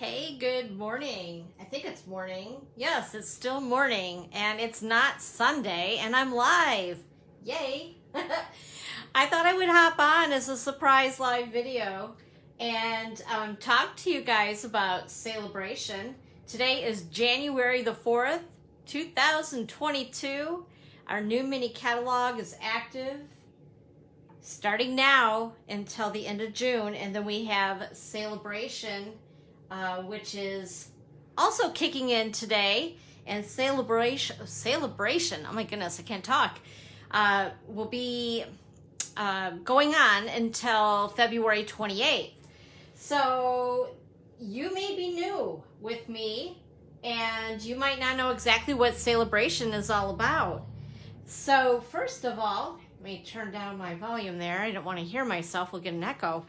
Hey, good morning. I think it's morning. Yes, it's still morning, and it's not Sunday, and I'm live. Yay. I thought I would hop on as a surprise live video and talk to you guys about Sale A Bration. Today is January the 4th, 2022. Our new mini catalog is active starting now until the end of June, and then we have Sale A Bration, which is also kicking in today, and Sale A Bration, oh my goodness, I can't talk, will be going on until February 28th. So you may be new with me, and you might not know exactly what Sale A Bration is all about. So first of all, let me turn down my volume there. I don't want to hear myself. We'll get an echo.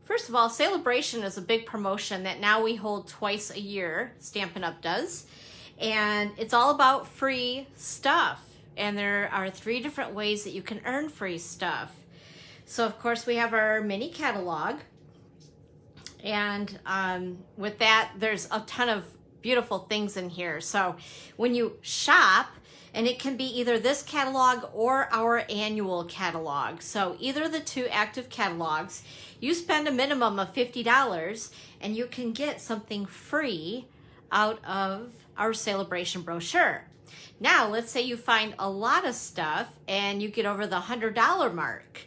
First of all, Sale A Bration is a big promotion that now we hold twice a year, Stampin' Up! Does. And it's all about free stuff. And there are 3 different ways that you can earn free stuff. So, of course, we have our mini catalog. And with that, there's a ton of beautiful things in here. So when you shop, and it can be either this catalog or our annual catalog. So either of the 2 active catalogs, you spend a minimum of $50 and you can get something free out of our Sale A Bration brochure. Now, let's say you find a lot of stuff and you get over the $100 mark.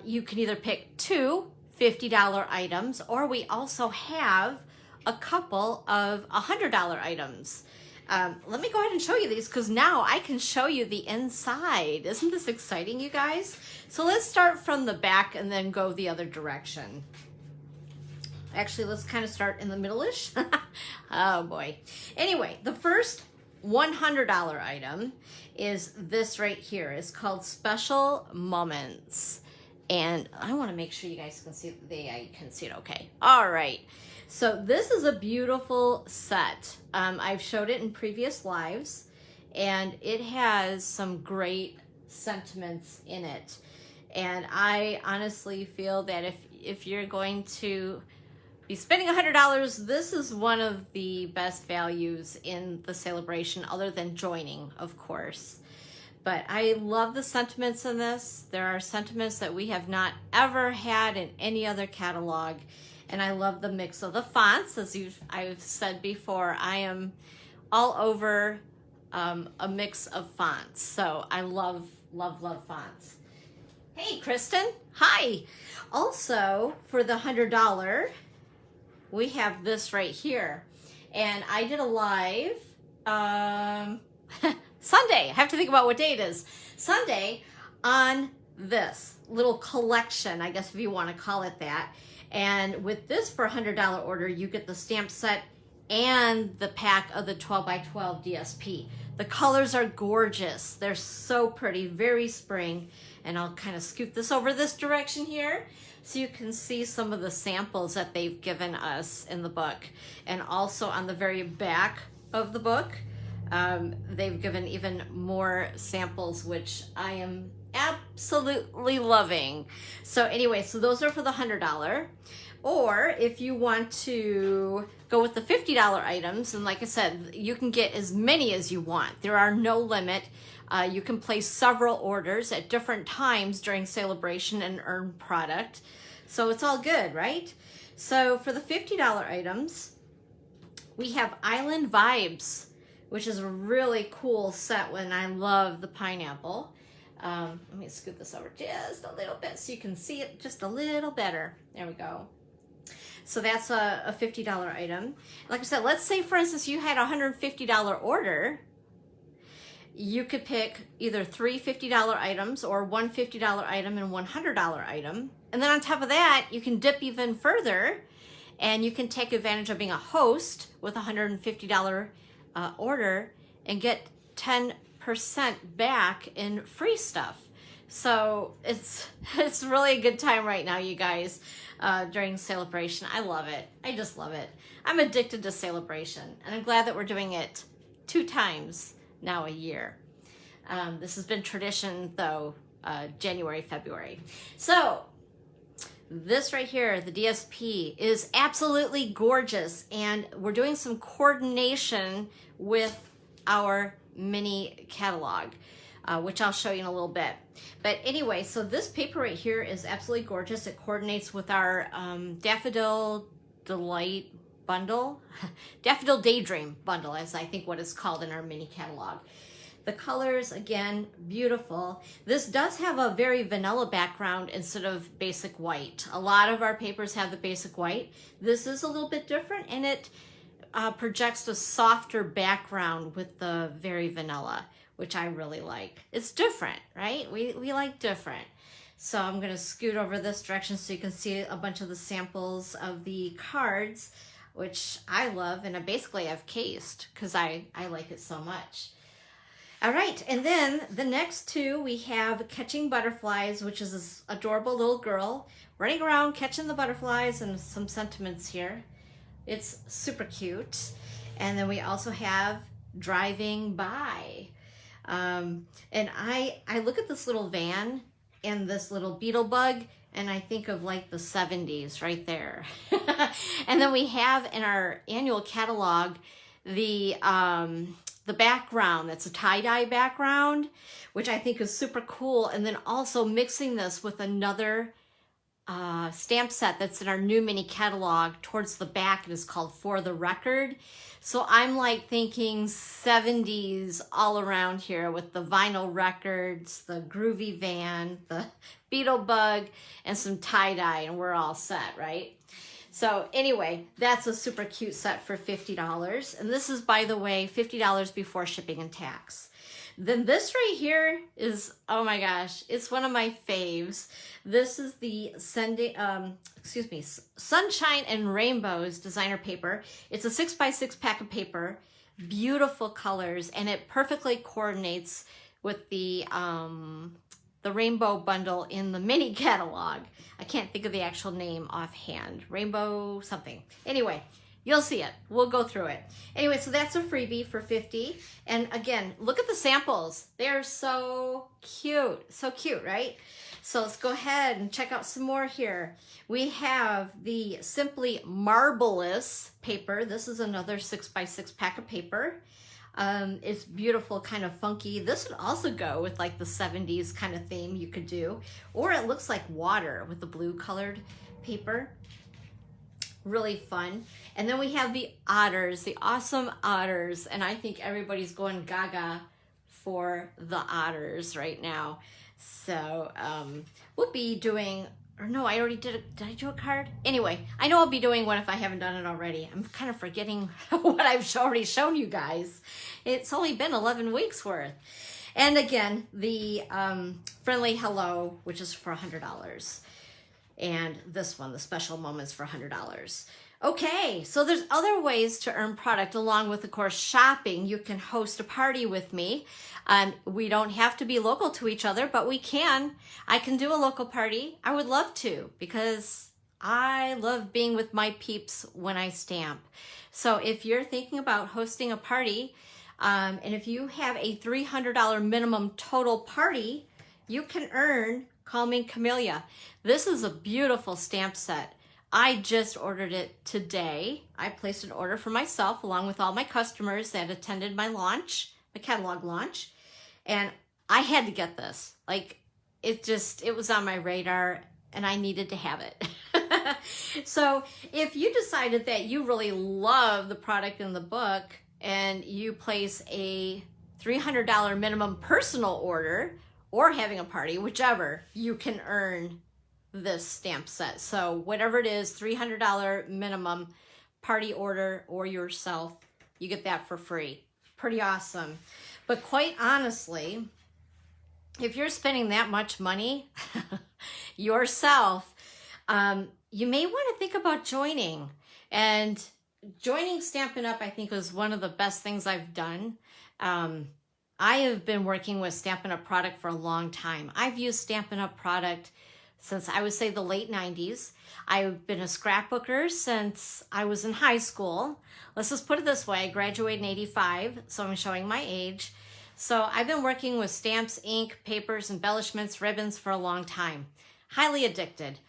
You can either pick 2 $50 items, or we also have a couple of $100 items. Let me go ahead and show you these, because now I can show you the inside. Isn't this exciting, you guys? So let's start from the back and then go the other direction. Actually, let's kind of start in the middle-ish. Oh boy. Anyway, the first $100 item is this right here. It's called Special Moments. And I want to make sure you guys can see I can see it okay. All right. So this is a beautiful set. I've showed it in previous lives, and it has some great sentiments in it. And I honestly feel that if you're going to be spending $100, this is one of the best values in the Sale A Bration, other than joining, of course. But I love the sentiments in this. There are sentiments that we have not ever had in any other catalog. And I love the mix of the fonts. As I've said before, I am all over a mix of fonts. So I love, love, love fonts. Hey, Kristen. Hi. Also, for the $100, we have this right here. And I did a live Sunday. I have to think about what day it is. Sunday on this little collection, I guess if you want to call it that. And with this, for a $100 order, you get the stamp set and the pack of the 12x12 DSP. The colors are gorgeous. They're so pretty, very spring. And I'll kind of scoot this over this direction here so you can see some of the samples that they've given us in the book. And also on the very back of the book, they've given even more samples, which I am absolutely loving. So anyway, so those are for the $100. Or if you want to go with the $50 items, and like I said, you can get as many as you want. There are no limit. You can place several orders at different times during Sale A Bration and earn product. So it's all good, right? So for the $50 items, we have Island Vibes, which is a really cool set, and I love the pineapple. Let me scoot this over just a little bit so you can see it just a little better. There we go. So that's a $50 item. Like I said, let's say, for instance, you had a $150 order. You could pick either 3 $50 items or one $50 item and one $100 item. And then on top of that, you can dip even further, and you can take advantage of being a host with a $150 order and get 10% back in free stuff. So it's really a good time right now, you guys, during Sale A Bration. I love it. I just love it. I'm addicted to Sale A Bration, and I'm glad that we're doing it 2 times now a year. This has been tradition, though, January, February. So This right here, the DSP, is absolutely gorgeous, and we're doing some coordination with our mini catalog, which I'll show you in a little bit. But anyway, so this paper right here is absolutely gorgeous. It coordinates with our Daffodil Delight bundle, Daffodil Daydream bundle, as I think what it's called in our mini catalog. The colors, again, beautiful. This does have a very vanilla background instead of basic white. A lot of our papers have the basic white. This is a little bit different, and it projects a softer background with the very vanilla, which I really like. It's different, right? We like different. So I'm gonna scoot over this direction so you can see a bunch of the samples of the cards, which I love, and I basically have cased because I like it so much. All right, and then the next two, we have Catching Butterflies, which is this adorable little girl running around catching the butterflies, and some sentiments here. It's super cute. And then we also have Driving By. And I look at this little van and this little beetle bug, and I think of like the 70s right there. And then we have in our annual catalog the background, that's a tie-dye background, which I think is super cool. And then also mixing this with another stamp set that's in our new mini catalog towards the back. It is called For the Record. So I'm like thinking 70s all around here with the vinyl records, the groovy van, the beetle bug, and some tie-dye, and we're all set, right? So anyway, that's a super cute set for $50. And this is, by the way, $50 before shipping and tax. Then this right here is, oh my gosh, it's one of my faves. This is the Sunshine and Rainbows designer paper. It's a 6x6 pack of paper, beautiful colors, and it perfectly coordinates with the rainbow bundle in the mini catalog. I can't think of the actual name offhand. Rainbow something. Anyway, you'll see it. We'll go through it. Anyway, so that's a freebie for $50. And again, look at the samples. They're so cute. So cute, right? So let's go ahead and check out some more here. We have the Simply Marvelous paper. This is another 6x6 pack of paper. It's beautiful, kind of funky. This would also go with like the 70s kind of theme you could do. Or it looks like water with the blue colored paper. Really fun. And then we have the otters, the awesome otters. And I think everybody's going gaga for the otters right now. So we'll be doing, or no, I already did it. Did I do a card? Anyway, I know I'll be doing one if I haven't done it already. I'm kind of forgetting what I've already shown you guys. It's only been 11 weeks worth. And again, the Friendly Hello, which is for $100. And this one, the Special Moments, for $100. Okay, so there's other ways to earn product along with, of course, shopping. You can host a party with me. We don't have to be local to each other, but we can. I can do a local party. I would love to, because I love being with my peeps when I stamp. So if you're thinking about hosting a party, and if you have a $300 minimum total party, you can earn Call Me Camellia. This is a beautiful stamp set. I just ordered it today. I placed an order for myself along with all my customers that attended my launch, my catalog launch. And I had to get this. Like, it was on my radar and I needed to have it. So if you decided that you really love the product in the book and you place a $300 minimum personal order or having a party, whichever, you can earn this stamp set. So whatever it is, $300 minimum party order or yourself, you get that for free. Pretty awesome. But quite honestly, if you're spending that much money yourself, you may want to think about joining. And joining Stampin' Up! I think was one of the best things I've done. I have been working with Stampin' Up! Product for a long time. I've used Stampin' Up! Product since I would say the late 90s. I've been a scrapbooker since I was in high school. Let's just put it this way, I graduated in 85, so I'm showing my age. So I've been working with stamps, ink, papers, embellishments, ribbons for a long time. Highly addicted.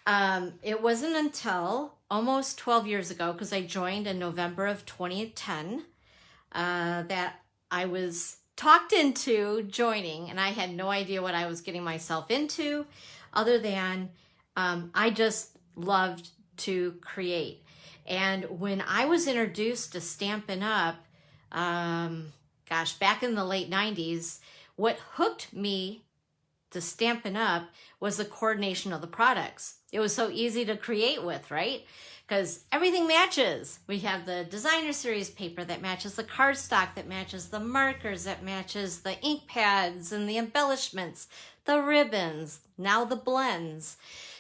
It wasn't until almost 12 years ago, because I joined in November of 2010, that I was talked into joining, and I had no idea what I was getting myself into, other than I just loved to create. And when I was introduced to Stampin' Up, gosh, back in the late 90s, what hooked me to Stampin' Up was the coordination of the products. It was so easy to create with, right? Because everything matches. We have the designer series paper that matches the cardstock, that matches the markers, that matches the ink pads and the embellishments, the ribbons, now the blends.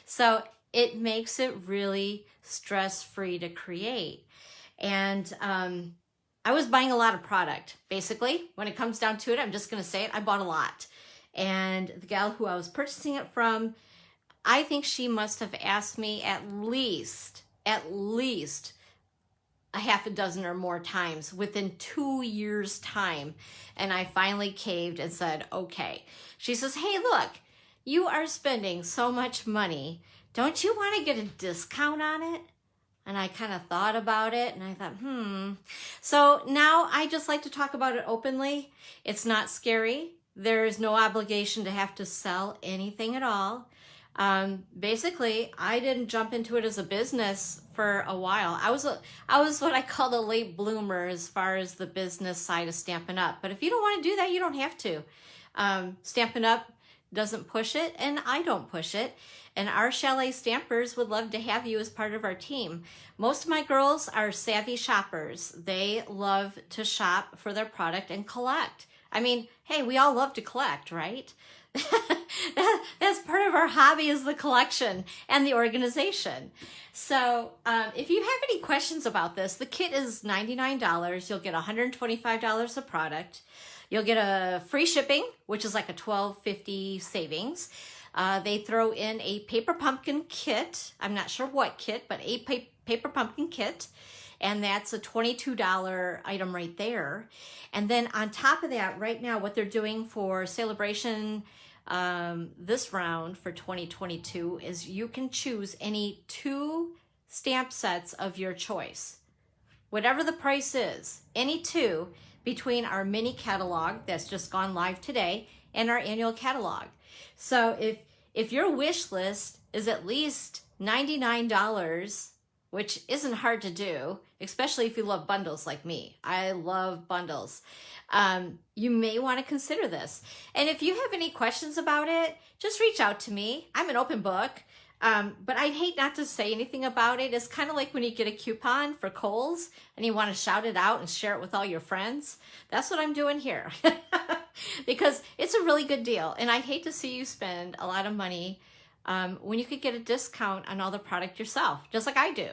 So it makes it really stress-free to create. And I was buying a lot of product. Basically, when it comes down to it, I'm just going to say it, I bought a lot. And the gal who I was purchasing it from, I think she must have asked me at least a half a dozen or more times within 2 years' time. And I finally caved and said, okay. She says, hey, look, you are spending so much money. Don't you want to get a discount on it? And I kind of thought about it and I thought, So now I just like to talk about it openly. It's not scary. There's no obligation to have to sell anything at all. Basically, I didn't jump into it as a business for a while. I was what I call a late bloomer as far as the business side of Stampin' Up. But if you don't want to do that, you don't have to. Stampin' Up doesn't push it, and I don't push it. And our Chalet Stampers would love to have you as part of our team. Most of my girls are savvy shoppers. They love to shop for their product and collect. I mean, hey, we all love to collect, right? That's part of our hobby, is the collection and the organization. So if you have any questions about this, the kit is $99. You'll get $125 of product. You'll get a free shipping, which is like a $12.50 savings. They throw in a paper pumpkin kit. I'm not sure what kit, but a paper pumpkin kit. And that's a $22 item right there. And then on top of that, right now, what they're doing for Sale A Bration this round for 2022 is you can choose any 2 stamp sets of your choice. Whatever the price is, any 2 between our mini catalog that's just gone live today and our annual catalog. So if your wish list is at least $99, which isn't hard to do, especially if you love bundles like me. I love bundles. You may want to consider this. And if you have any questions about it, just reach out to me. I'm an open book, but I'd hate not to say anything about it. It's kind of like when you get a coupon for Kohl's and you want to shout it out and share it with all your friends. That's what I'm doing here because it's a really good deal. And I'd hate to see you spend a lot of money when you could get a discount on all the product yourself, just like I do.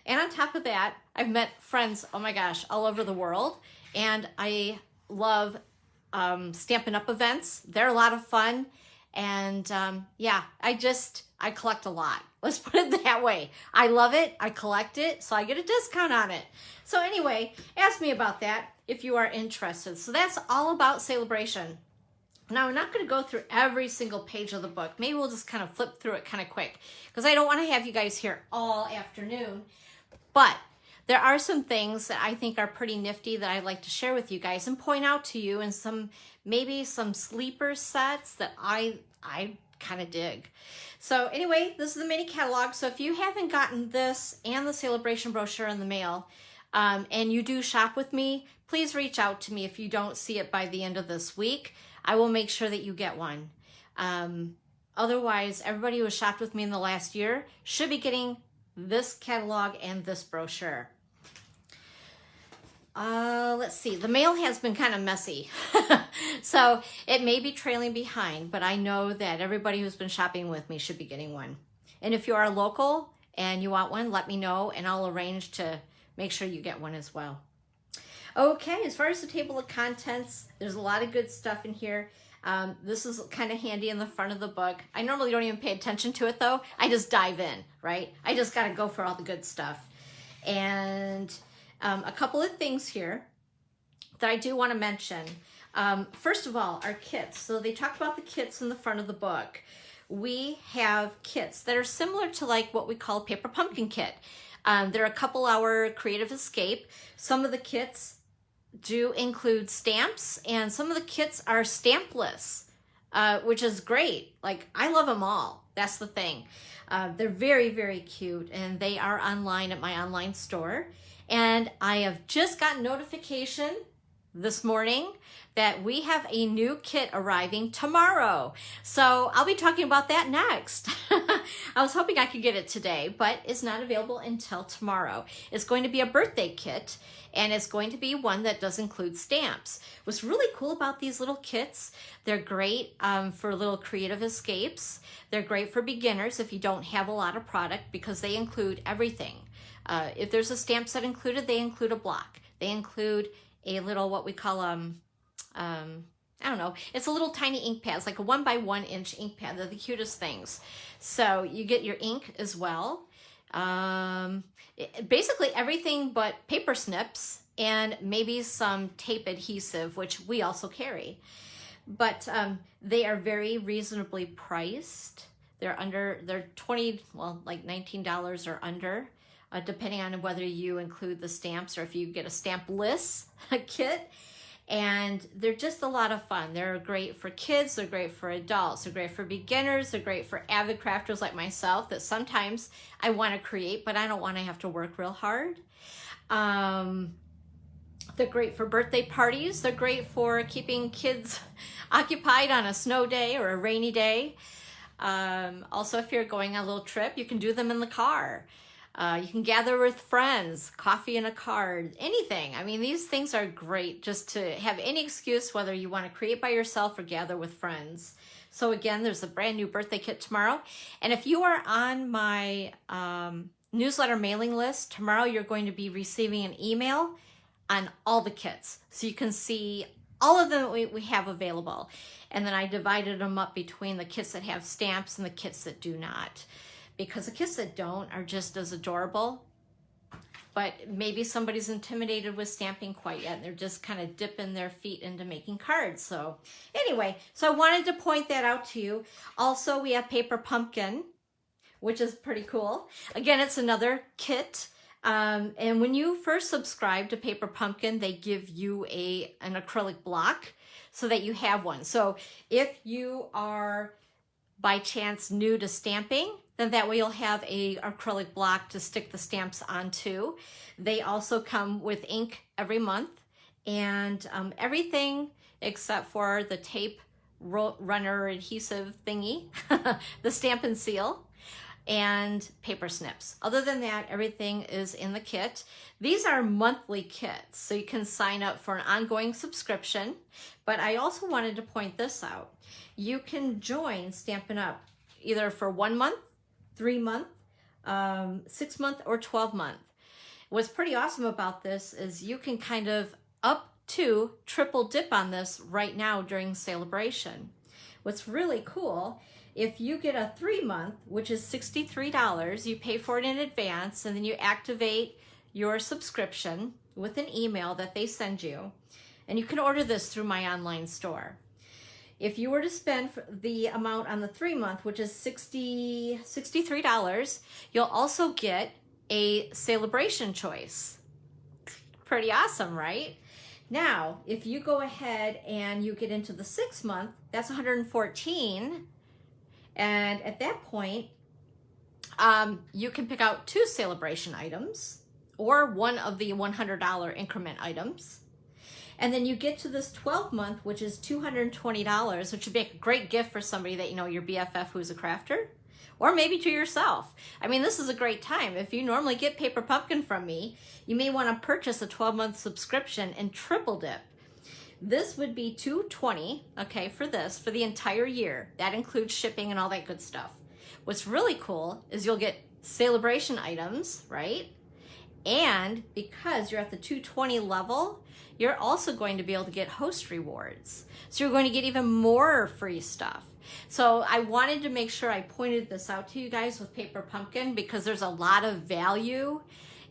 And on top of that, I've met friends, oh my gosh, all over the world. And I love Stampin' Up events. They're a lot of fun. And yeah, I collect a lot. Let's put it that way. I love it. I collect it. So I get a discount on it. So anyway, ask me about that if you are interested. So that's all about Sale A Bration. Now, I'm not going to go through every single page of the book. Maybe we'll just kind of flip through it kind of quick because I don't want to have you guys here all afternoon. But there are some things that I think are pretty nifty that I'd like to share with you guys and point out to you, and maybe some sleeper sets that I kind of dig. So anyway, this is the mini catalog. So if you haven't gotten this and the Sale A Bration brochure in the mail, and you do shop with me, please reach out to me if you don't see it by the end of this week. I will make sure that you get one. Otherwise, everybody who has shopped with me in the last year should be getting this catalog and this brochure. Let's see. The mail has been kind of messy. So it may be trailing behind, but I know that everybody who's been shopping with me should be getting one. And if you are local and you want one, let me know and I'll arrange to make sure you get one as well. Okay, as far as the table of contents, there's a lot of good stuff in here. This is kind of handy in the front of the book. I normally don't even pay attention to it though. I just dive in, right? I just got to go for all the good stuff. And a couple of things here that I do want to mention. First of all, our kits. So they talk about the kits in the front of the book. we have kits that are similar to like what we call a paper pumpkin kit. They're a couple hour creative escape. Some of the kits do include stamps, and some of the kits are stampless, which is great. Like, I love them all. That's the thing. They're very, very cute, and they are online at my online store. And I have just gotten notification this morning that we have a new kit arriving tomorrow. So I'll be talking about that next. I was hoping I could get it today, but it's not available until tomorrow. It's going to be a birthday kit, and it's going to be one that does include stamps. What's really cool about these little kits, they're great for little creative escapes. They're great for beginners if you don't have a lot of product, because they include everything. If there's a stamp set included, they include a block. They include a little, what we call, I don't know, it's a little tiny ink pad. It's like a 1 by 1 inch ink pad. They're the cutest things. So you get your ink as well. Basically everything but paper snips and maybe some tape adhesive, which we also carry. But they are very reasonably priced. They're 20, well, like $19 or under. Depending on whether you include the stamps or if you get a stampless kit. And they're just a lot of fun. They're great for kids, they're great for adults, they're great for beginners, they're great for avid crafters like myself that sometimes I want to create, but I don't want to have to work real hard. They're great for birthday parties. They're great for keeping kids occupied on a snow day or a rainy day. Also, if you're going on a little trip, you can do them in the car. You can gather with friends, coffee and a card, anything. I mean, these things are great just to have any excuse, whether you want to create by yourself or gather with friends. So again, there's a brand new birthday kit tomorrow. And if you are on my newsletter mailing list, tomorrow you're going to be receiving an email on all the kits. So you can see all of them we have available. And then I divided them up between the kits that have stamps and the kits that do not. Because the kits that don't are just as adorable, but maybe somebody's intimidated with stamping quite yet, and they're just kind of dipping their feet into making cards. So anyway, so I wanted to point that out to you. Also, we have Paper Pumpkin, which is pretty cool. Again, it's another kit. And when you first subscribe to Paper Pumpkin, they give you an acrylic block so that you have one. So if you are by chance new to stamping, then that way you'll have a acrylic block to stick the stamps onto. They also come with ink every month, and everything except for the tape runner adhesive thingy, the stamp and seal, and paper snips. Other than that, everything is in the kit. These are monthly kits, so you can sign up for an ongoing subscription. But I also wanted to point this out. You can join Stampin' Up! Either for 1 month, 3 month, 6 month, or 12 month. What's pretty awesome about this is you can kind of up to triple dip on this right now during Sale A Bration. What's really cool, if you get a 3 month, which is $63, you pay for it in advance, and then you activate your subscription with an email that they send you, and you can order this through my online store. If you were to spend the amount on the 3 month, which is $63, you'll also get a Sale A Bration choice. Pretty awesome, right? Now, if you go ahead and you get into the 6 month, that's $114. And at that point, you can pick out 2 Sale A Bration items or one of the $100 increment items. And then you get to this 12 month, which is $220, which would be a great gift for somebody that, you know, your BFF who's a crafter, or maybe to yourself. I mean, this is a great time. If you normally get Paper Pumpkin from me, you may want to purchase a 12-month subscription and triple dip. This would be $220, okay, for the entire year. That includes shipping and all that good stuff. What's really cool is you'll get Sale A Bration items, right? And because you're at the $220 level, you're also going to be able to get host rewards. So you're going to get even more free stuff. So I wanted to make sure I pointed this out to you guys with Paper Pumpkin, because there's a lot of value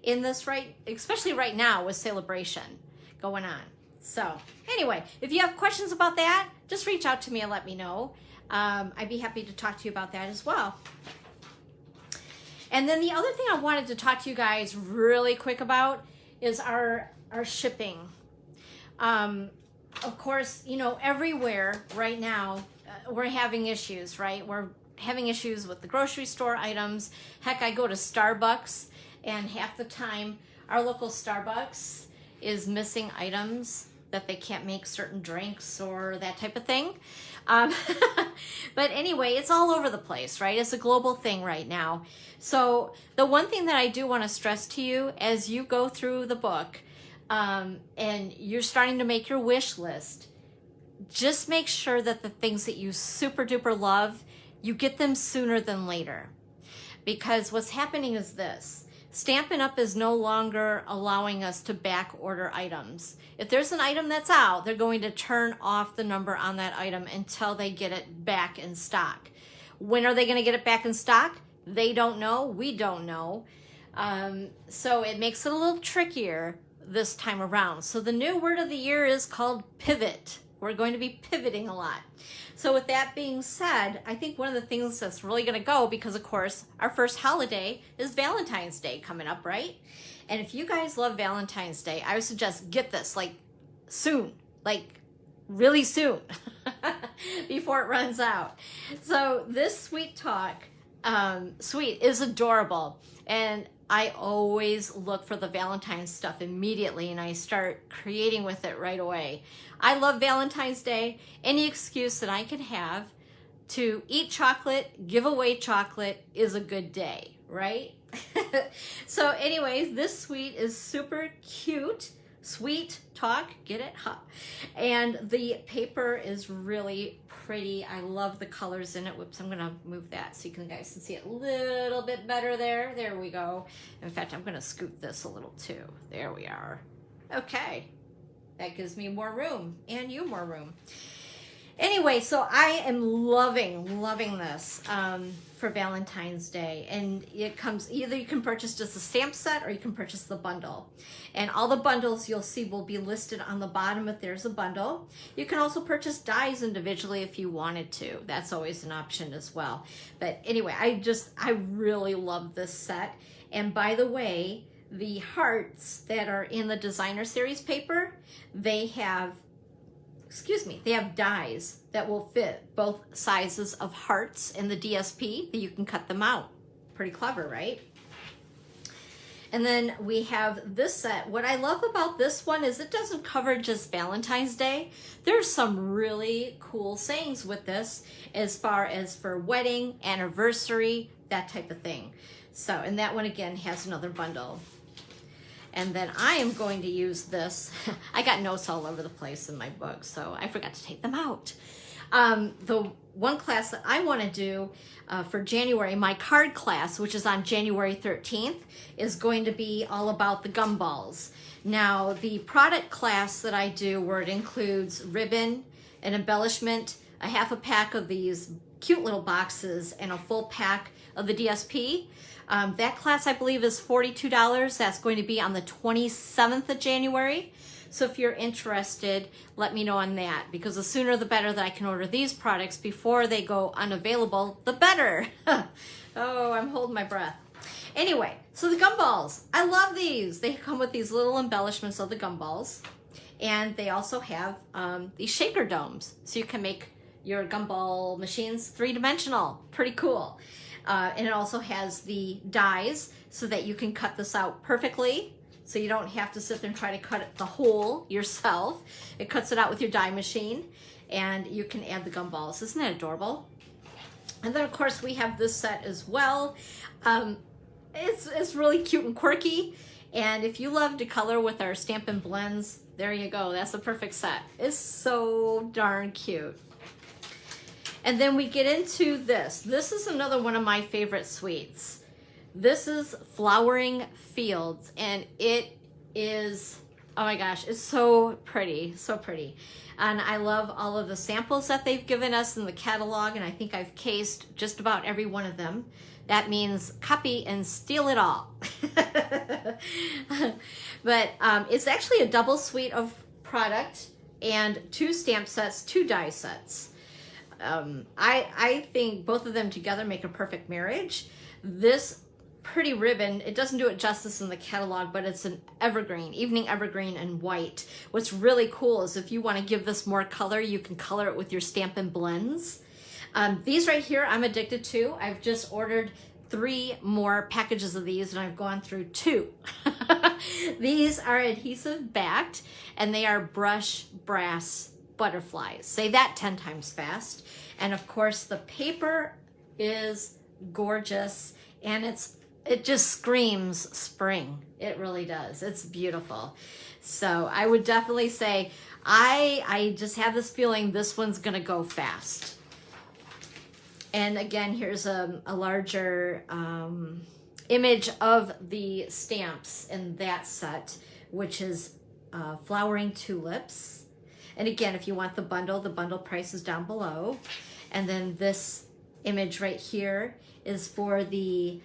in this, right? Especially right now with Sale A Bration going on. So anyway, if you have questions about that, just reach out to me and let me know. I'd be happy to talk to you about that as well. And then the other thing I wanted to talk to you guys really quick about is our shipping. Of course, you know, everywhere right now, we're having issues, right? We're having issues with the grocery store items. Heck, I go to Starbucks, and half the time our local Starbucks is missing items that they can't make certain drinks or that type of thing. But anyway, it's all over the place, right? It's a global thing right now. So the one thing that I do want to stress to you as you go through the book, and you're starting to make your wish list, just make sure that the things that you super duper love, you get them sooner than later. Because what's happening is this: Stampin' Up! Is no longer allowing us to back order items. If there's an item that's out, they're going to turn off the number on that item until they get it back in stock. When are they going to get it back in stock? They don't know. We don't know. So it makes it a little trickier this time around. So the new word of the year is called pivot. We're going to be pivoting a lot. So with that being said, I think one of the things that's really going to go, because of course our first holiday is Valentine's Day coming up, right? And if you guys love Valentine's Day, I would suggest get this like soon, like really soon before it runs out. So this Sweet Talk Sweet is adorable. And I always look for the Valentine's stuff immediately, and I start creating with it right away. I love Valentine's Day. Any excuse that I can have to eat chocolate, give away chocolate is a good day, right? So anyways, this sweet is super cute. Sweet Talk, get it? Huh. And the paper is really pretty. I love the colors in it. Whoops, I'm gonna move that so you guys can see it a little bit better there. There we go. In fact, I'm gonna scoot this a little too. There we are. Okay, that gives me more room and you more room. Anyway, so I am loving this for Valentine's Day. And it comes, either you can purchase just the stamp set or you can purchase the bundle. And all the bundles you'll see will be listed on the bottom if there's a bundle. You can also purchase dies individually if you wanted to. That's always an option as well. But anyway, I really love this set. And by the way, the hearts that are in the designer series paper, they have dies that will fit both sizes of hearts in the DSP, that you can cut them out. Pretty clever, right? And then we have this set. What I love about this one is it doesn't cover just Valentine's Day. There's some really cool sayings with this as far as for wedding, anniversary, that type of thing. So, and that one again has another bundle. And then I am going to use this. I got notes all over the place in my book, so I forgot to take them out. The one class that I want to do for January, my card class, which is on January 13th, is going to be all about the Gumballs. Now, the product class that I do, where it includes ribbon, an embellishment, a half a pack of these cute little boxes, and a full pack of the DSP, that class I believe is $42. That's going to be on the 27th of January. So if you're interested, let me know on that, because the sooner the better that I can order these products before they go unavailable, the better. Oh, I'm holding my breath. Anyway, so the Gumballs, I love these. They come with these little embellishments of the Gumballs, and they also have these shaker domes, so you can make your gumball machines three-dimensional. Pretty cool. And it also has the dies so that you can cut this out perfectly, so you don't have to sit there and try to cut the hole yourself. It cuts it out with your die machine, and you can add the Gumballs. Isn't that adorable? And then of course we have this set as well. It's really cute and quirky, and if you love to color with our Stampin' Blends, there you go. That's the perfect set. It's so darn cute. And then we get into this. This is another one of my favorite sweets. This is Flowering Fields, and it is, oh my gosh, it's so pretty, so pretty. And I love all of the samples that they've given us in the catalog, and I think I've cased just about every one of them. That means copy and steal it all. But it's actually a double suite of product and 2 stamp sets, 2 die sets. I think both of them together make a perfect marriage. This pretty ribbon, it doesn't do it justice in the catalog, but it's an evergreen, evening evergreen in white. What's really cool is if you want to give this more color, you can color it with your Stampin' Blends. These right here, I'm addicted to. I've just ordered 3 more packages of these and I've gone through 2. These are adhesive backed and they are brush brass butterflies. Say that 10 times fast. And of course the paper is gorgeous and it just screams spring. It really does. It's beautiful. So I would definitely say I just have this feeling this one's gonna go fast. And again, here's a larger image of the stamps in that set, which is Flowering Tulips. And again, if you want the bundle price is down below. And then this image right here is for the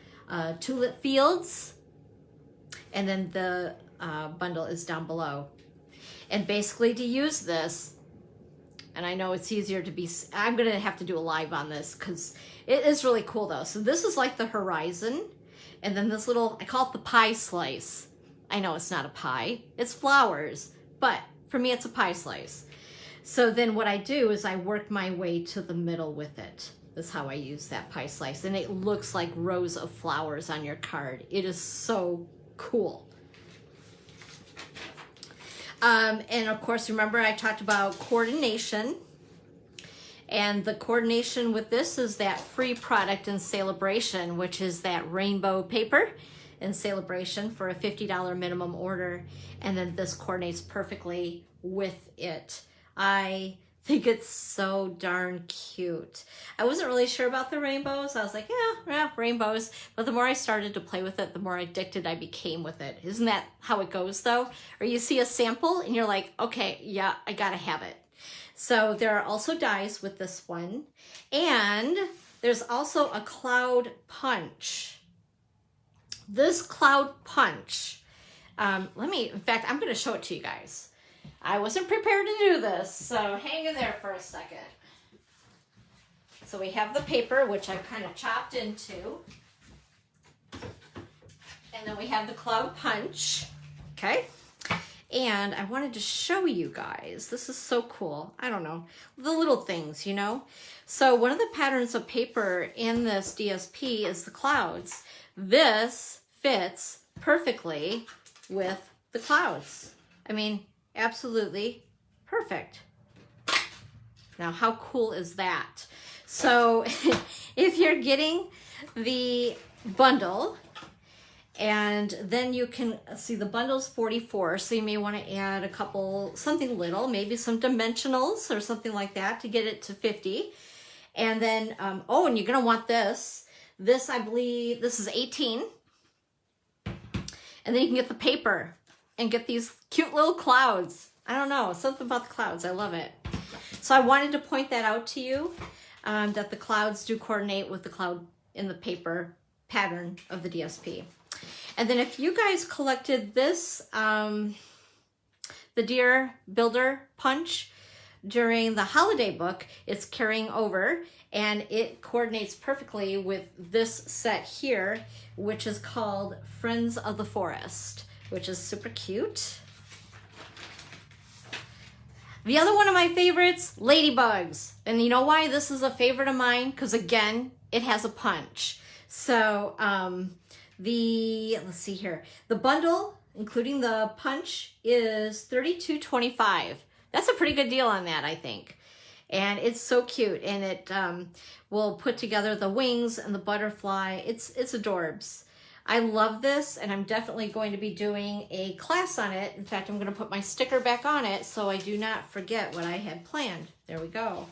tulip fields. And then the bundle is down below. And basically to use this, and I know it's easier to be, I'm gonna have to do a live on this because it is really cool though. So this is like the horizon. And then this little, I call it the pie slice. I know it's not a pie, it's flowers, but for me it's a pie slice. So then what I do is I work my way to the middle with it. That's how I use that pie slice. And it looks like rows of flowers on your card. It is so cool. And of course, remember I talked about coordination. And the coordination with this is that free product in Sale A Bration, which is that rainbow paper in Sale A Bration for a $50 minimum order. And then this coordinates perfectly with it. I think it's so darn cute. I wasn't really sure about the rainbows. I was like, yeah, rainbows. But the more I started to play with it, the more addicted I became with it. Isn't that how it goes though? Or you see a sample and you're like, okay, yeah, I gotta have it. So there are also dies with this one. And there's also a cloud punch. This cloud punch, in fact, I'm gonna show it to you guys. I wasn't prepared to do this, so hang in there for a second. So we have the paper, which I kind of chopped into. And then we have the cloud punch, okay? And I wanted to show you guys, this is so cool. I don't know, the little things, you know? So one of the patterns of paper in this DSP is the clouds. This fits perfectly with the clouds. I mean, absolutely perfect. Now, how cool is that? So if you're getting the bundle, and then you can see the bundle's 44, so you may want to add a couple, something little, maybe some dimensionals or something like that to get it to 50. And then, oh, and you're going to want this. This, I believe, this is 18. And then you can get the paper and get these cute little clouds. I don't know, something about the clouds. I love it. So I wanted to point that out to you, that the clouds do coordinate with the cloud in the paper pattern of the DSP. And then if you guys collected this, the Dear Builder Punch during the holiday book, it's carrying over and it coordinates perfectly with this set here, which is called Friends of the Forest, which is super cute. The other one of my favorites, Ladybugs. And you know why this is a favorite of mine? Because again, it has a punch. So let's see here. The bundle, including the punch, is $32.25. That's a pretty good deal on that, I think. And it's so cute. And it will put together the wings and the butterfly. It's adorbs. I love this, and I'm definitely going to be doing a class on it. In fact, I'm going to put my sticker back on it so I do not forget what I had planned. There we go.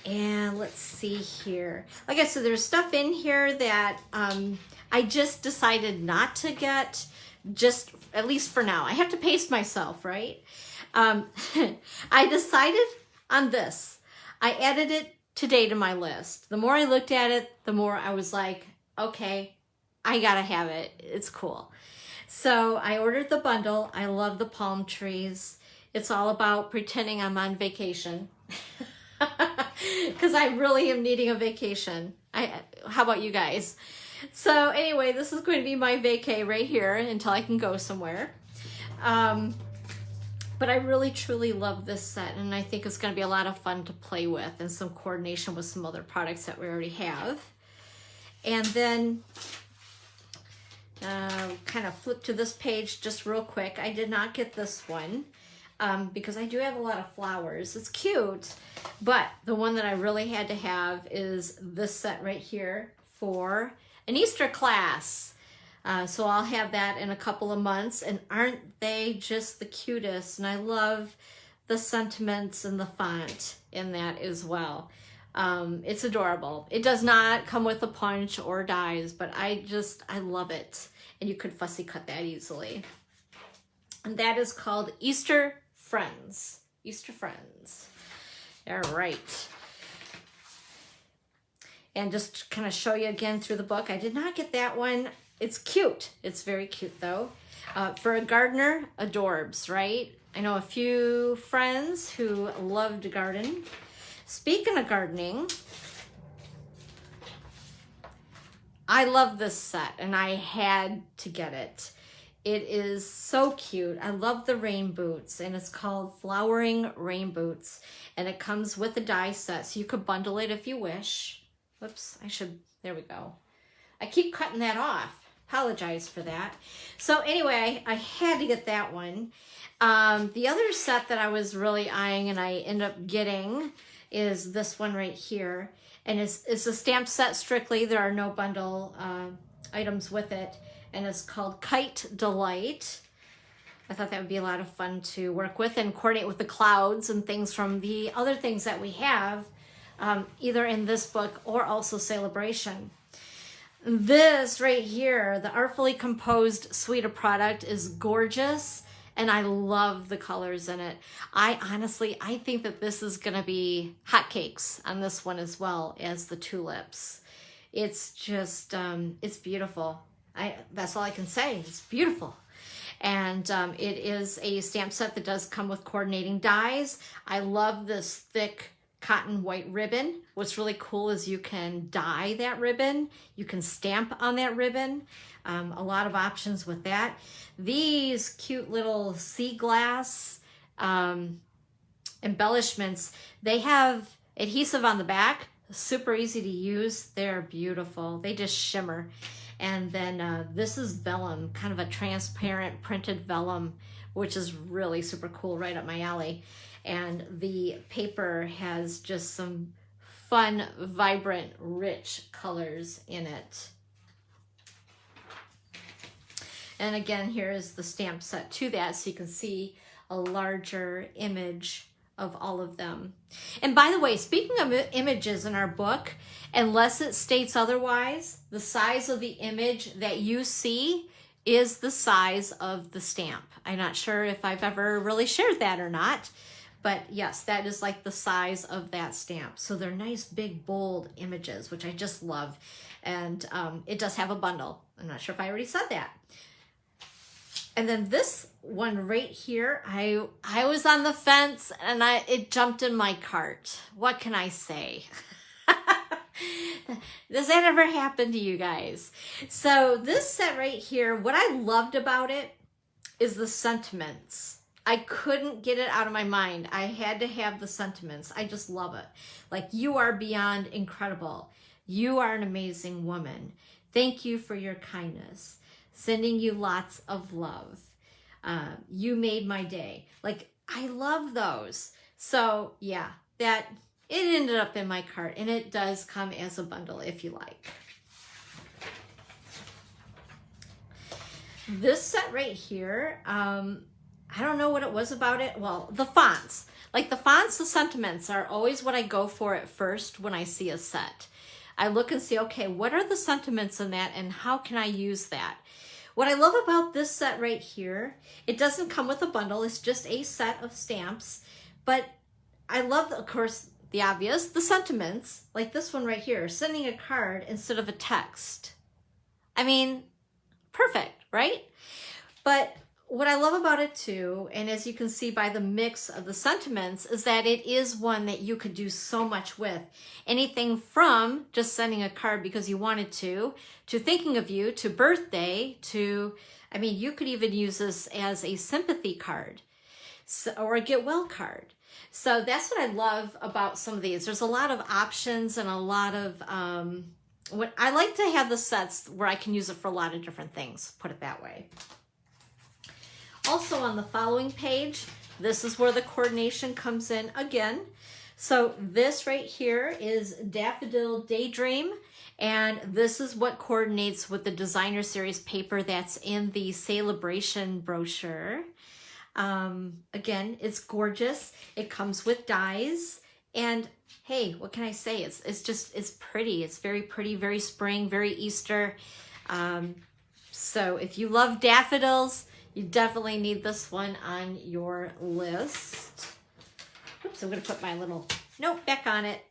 And let's see here. Like I said, there's stuff in here that I just decided not to get, just at least for now. I have to pace myself, right? I decided on this. I added it today to my list. The more I looked at it, the more I was like, okay, I gotta have it. It's cool. So I ordered the bundle. I love the palm trees. It's all about pretending I'm on vacation. because I really am needing a vacation. How about you guys? So anyway, this is going to be my vacay right here until I can go somewhere. But I really truly love this set, and I think it's going to be a lot of fun to play with and some coordination with some other products that we already have. And then kind of flip to this page just real quick. I did not get this one because I do have a lot of flowers. It's cute, but the one that I really had to have is this set right here for an Easter class. So I'll have that in a couple of months, and aren't they just the cutest? And I love the sentiments and the font in that as well. It's adorable. It does not come with a punch or dies, but I love it. And you could fussy cut that easily. And that is called Easter Friends. Easter Friends. All right. And just kind of show you again through the book. I did not get that one. It's cute. It's very cute though. For a gardener, adorbs, right? I know a few friends who love to garden. Speaking of gardening, I love this set and I had to get it. It is so cute. I love the rain boots, and it's called Flowering Rain Boots, and it comes with a die set, so you could bundle it if you wish. Whoops, there we go. I keep cutting that off. Apologize for that. So anyway, I had to get that one. The other set that I was really eyeing and I end up getting is this one right here. And it's a stamp set strictly. There are no bundle items with it. And it's called Kite Delight. I thought that would be a lot of fun to work with and coordinate with the clouds and things from the other things that we have, either in this book or also Sale A Bration. This right here, the Artfully Composed Suite of Product, is gorgeous, and I love the colors in it. I think that this is going to be hotcakes on this one as well as the Tulips. It's just, it's beautiful. That's all I can say. It's beautiful. And it is a stamp set that does come with coordinating dies. I love this thick cotton white ribbon. What's really cool is you can dye that ribbon. You can stamp on that ribbon. A lot of options with that. These cute little sea glass embellishments, they have adhesive on the back. Super easy to use. They're beautiful. They just shimmer. And then this is vellum, kind of a transparent printed vellum, which is really super cool, right up my alley. And the paper has just some fun, vibrant, rich colors in it. And again, here is the stamp set to that, so you can see a larger image of all of them. And by the way, speaking of images in our book, unless it states otherwise, the size of the image that you see is the size of the stamp. I'm not sure if I've ever really shared that or not, but yes, that is like the size of that stamp. So they're nice, big, bold images, which I just love. And it does have a bundle. I'm not sure if I already said that. And then this one right here, I was on the fence and it jumped in my cart. What can I say? Does that ever happen to you guys? So this set right here, what I loved about it is the sentiments. I couldn't get it out of my mind. I had to have the sentiments. I just love it. Like, you are beyond incredible. You are an amazing woman. Thank you for your kindness. Sending you lots of love. You made my day. Like, I love those. So yeah, it ended up in my cart, and it does come as a bundle if you like. This set right here, I don't know what it was about it. Well, the fonts. Like the fonts, the sentiments are always what I go for at first when I see a set. I look and see, okay, what are the sentiments in that and how can I use that? What I love about this set right here, it doesn't come with a bundle. It's just a set of stamps. But I love, of course, the obvious, the sentiments, like this one right here, sending a card instead of a text. I mean, perfect, right? But what I love about it too, and as you can see by the mix of the sentiments, is that it is one that you could do so much with. Anything from just sending a card because you wanted to thinking of you, to birthday, to, I mean, you could even use this as a sympathy card, or a get well card. So that's what I love about some of these. There's a lot of options and a lot of, what I like to have the sets where I can use it for a lot of different things, put it that way. Also on the following page, this is where the coordination comes in again. So this right here is Daffodil Daydream, and this is what coordinates with the designer series paper that's in the Sale A Bration brochure. Again, it's gorgeous. It comes with dies, and hey, what can I say? It's pretty. It's very pretty, very spring, very Easter. So if you love daffodils, you definitely need this one on your list. Oops, I'm going to put my little note back on it.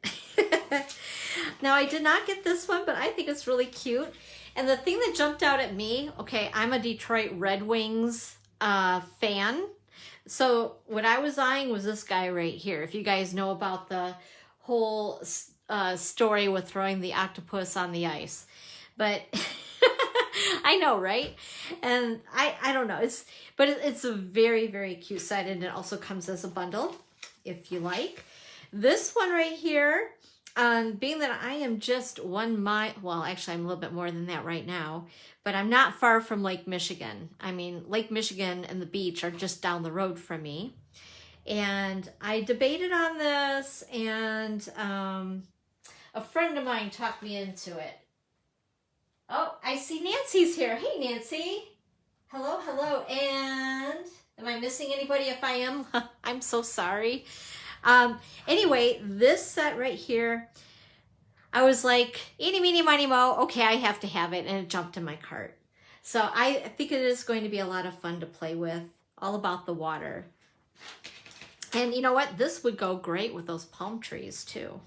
Now, I did not get this one, but I think it's really cute. And the thing that jumped out at me, okay, I'm a Detroit Red Wings fan. So what I was eyeing was this guy right here. If you guys know about the whole story with throwing the octopus on the ice. But I know, right? And I don't know. It's a very, very cute set, and it also comes as a bundle if you like. This one right here, being that I am just 1 mile, well, actually I'm a little bit more than that right now, but I'm not far from Lake Michigan. I mean, Lake Michigan and the beach are just down the road from me. And I debated on this, and a friend of mine talked me into it. Oh, I see Nancy's here. Hey, Nancy. Hello, hello. And am I missing anybody? If I am, I'm so sorry. Anyway, this set right here, I was like, eeny, meeny, miny, mo. Okay, I have to have it. And it jumped in my cart. So I think it is going to be a lot of fun to play with. All about the water. And you know what? This would go great with those palm trees too.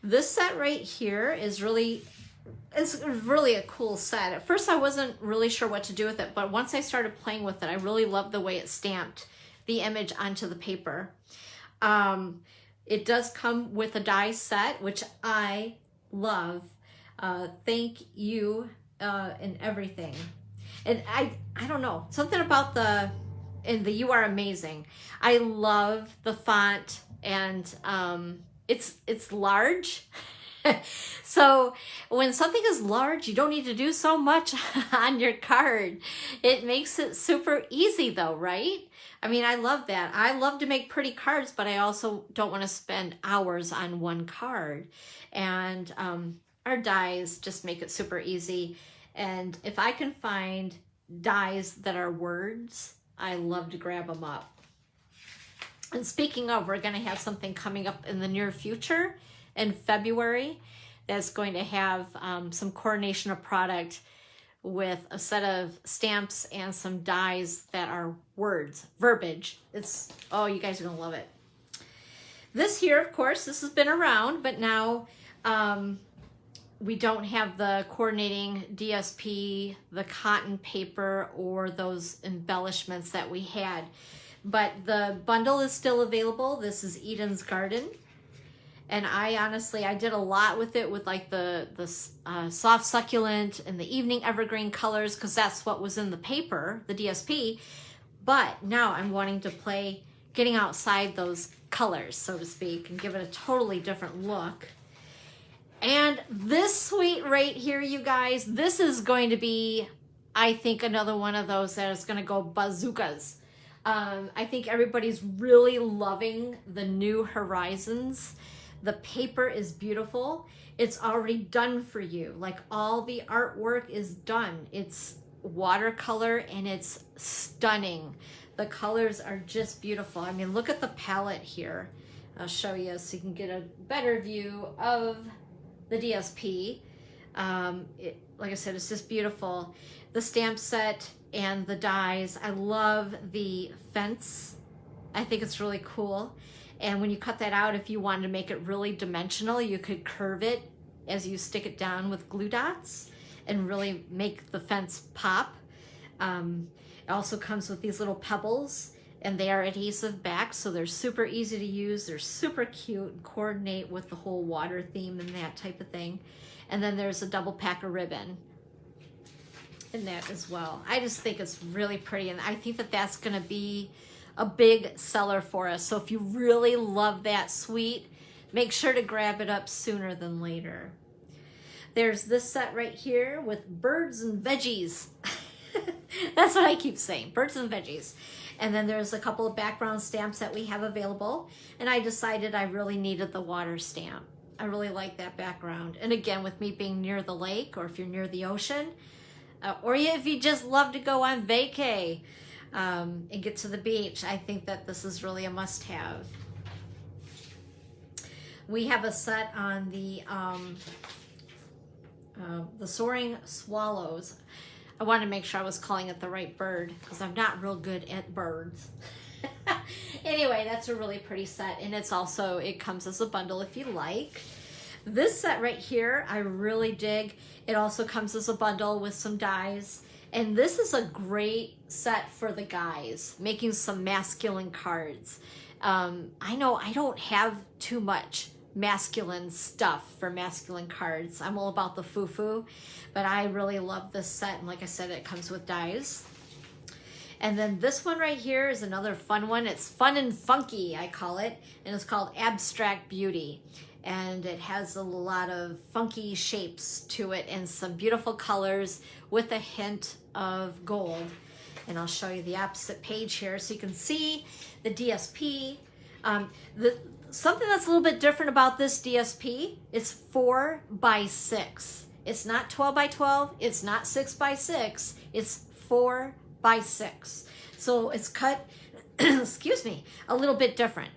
This set right here is really... it's really a cool set. At first I wasn't really sure what to do with it, but once I started playing with it, I really loved the way it stamped the image onto the paper. It does come with a die set, which I love. Thank you and everything. And I don't know, something about the You Are Amazing. I love the font, and it's large. So when something is large, you don't need to do so much on your card. It makes it super easy though, right? I mean, I love that. I love to make pretty cards, but I also don't want to spend hours on one card. And our dies just make it super easy. And if I can find dies that are words, I love to grab them up. And speaking of, we're going to have something coming up in the near future in February that's going to have some coordination of product with a set of stamps and some dies that are words, verbiage. Oh, you guys are gonna love it. This here, of course, this has been around, but now we don't have the coordinating DSP, the cotton paper, or those embellishments that we had. But the bundle is still available. This is Eden's Garden. And I did a lot with it with like the soft succulent and the evening evergreen colors, because that's what was in the paper, the DSP. But now I'm wanting to play getting outside those colors, so to speak, and give it a totally different look. And this suite right here, you guys, this is going to be, I think, another one of those that is going to go bazookas. I think everybody's really loving the New Horizons. The paper is beautiful. It's already done for you. Like, all the artwork is done. It's watercolor and it's stunning. The colors are just beautiful. I mean, look at the palette here. I'll show you so you can get a better view of the DSP. Like I said, it's just beautiful. The stamp set and the dies. I love the fence. I think it's really cool. And when you cut that out, if you wanted to make it really dimensional, you could curve it as you stick it down with glue dots and really make the fence pop. It also comes with these little pebbles, and they are adhesive back, so they're super easy to use. They're super cute and coordinate with the whole water theme and that type of thing. And then there's a double pack of ribbon in that as well. I just think it's really pretty, and I think that that's going to be a big seller for us. So if you really love that suite, make sure to grab it up sooner than later. There's this set right here with birds and veggies. That's what I keep saying, birds and veggies. And then there's a couple of background stamps that we have available. And I decided I really needed the water stamp. I really like that background. And again, with me being near the lake, or if you're near the ocean, or if you just love to go on vacay and get to the beach, I think that this is really a must-have. We have a set on the Soaring Swallows. I wanted to make sure I was calling it the right bird because I'm not real good at birds. Anyway, that's a really pretty set, and it's also, it comes as a bundle if you like. This set right here, I really dig. It also comes as a bundle with some dies, and this is a great set for the guys, making some masculine cards. I know I don't have too much masculine stuff for masculine cards. I'm all about the foo-foo, but I really love this set, and like I said, it comes with dies. And then this one right here is another fun one. It's fun and funky, I call it, and it's called Abstract Beauty. And it has a lot of funky shapes to it and some beautiful colors with a hint of gold. And I'll show you the opposite page here so you can see the DSP. Something that's a little bit different about this DSP, it's 4 by 6. It's not 12 by 12, it's not 6 by 6, it's 4 by 6. So it's cut, excuse me, a little bit different.